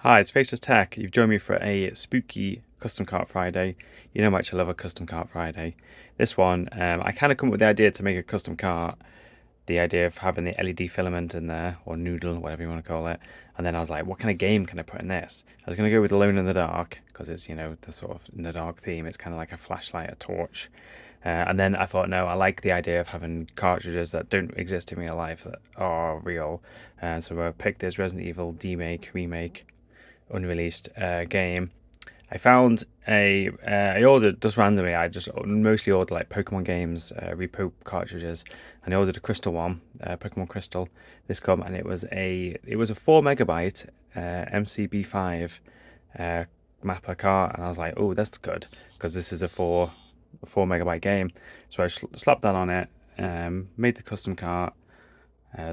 Hi, it's Faceless Tech. You've joined me for a spooky custom cart Friday. You know how much I love a custom cart Friday. This one, I kind of come up with the idea to make a custom cart. The idea of having the LED filament in there, or noodle, whatever you want to call it. And then I was like, what kind of game can I put in this? I was going to go with Alone in the Dark, because it's, the sort of in the dark theme. It's kind of like a flashlight, a torch. And then I thought, no, I like the idea of having cartridges that don't exist in real life that are real. So I picked this Resident Evil remake, unreleased game. I found I ordered just randomly. I just mostly ordered like Pokemon games, repro cartridges, and I ordered a crystal one, Pokemon Crystal. This come and it was a 4 MB MCB5 mapper cart, and I was like, oh, that's good because this is a 4 MB game. So I slapped that on it, made the custom cart.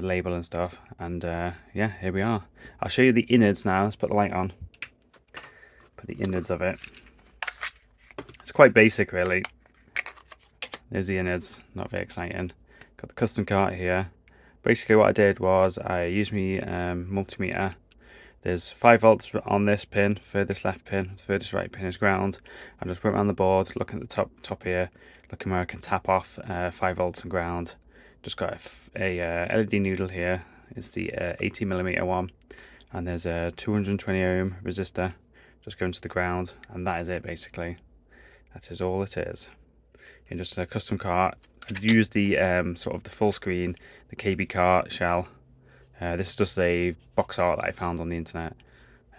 Label and stuff, and yeah, here we are. I'll show you the innards now. Let's put the light on. Put the innards of it. It's quite basic, really. There's the innards. Not very exciting. Got the custom cart here. Basically, what I did was I used my multimeter. There's 5 volts on this pin, furthest left pin, furthest right pin is ground. I just went around the board, looking at the top here, looking where I can tap off 5 volts and ground. Just got a LED noodle here. It's the 80mm one, and there's a 220 ohm resistor just going to the ground, and that is it basically. That is all it is. And just a custom cart. I've used the sort of the full screen, the KB cart shell. This is just a box art that I found on the internet,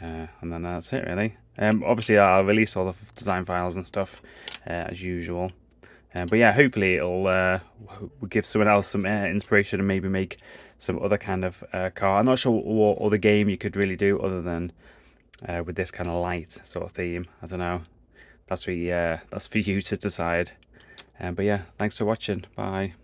and then that's it really. Obviously I'll release all the design files and stuff as usual. But yeah, hopefully it'll give someone else some inspiration and maybe make some other kind of car. I'm not sure what other game you could really do other than with this kind of light sort of theme. I don't know. That's for you to decide. But yeah, thanks for watching. Bye.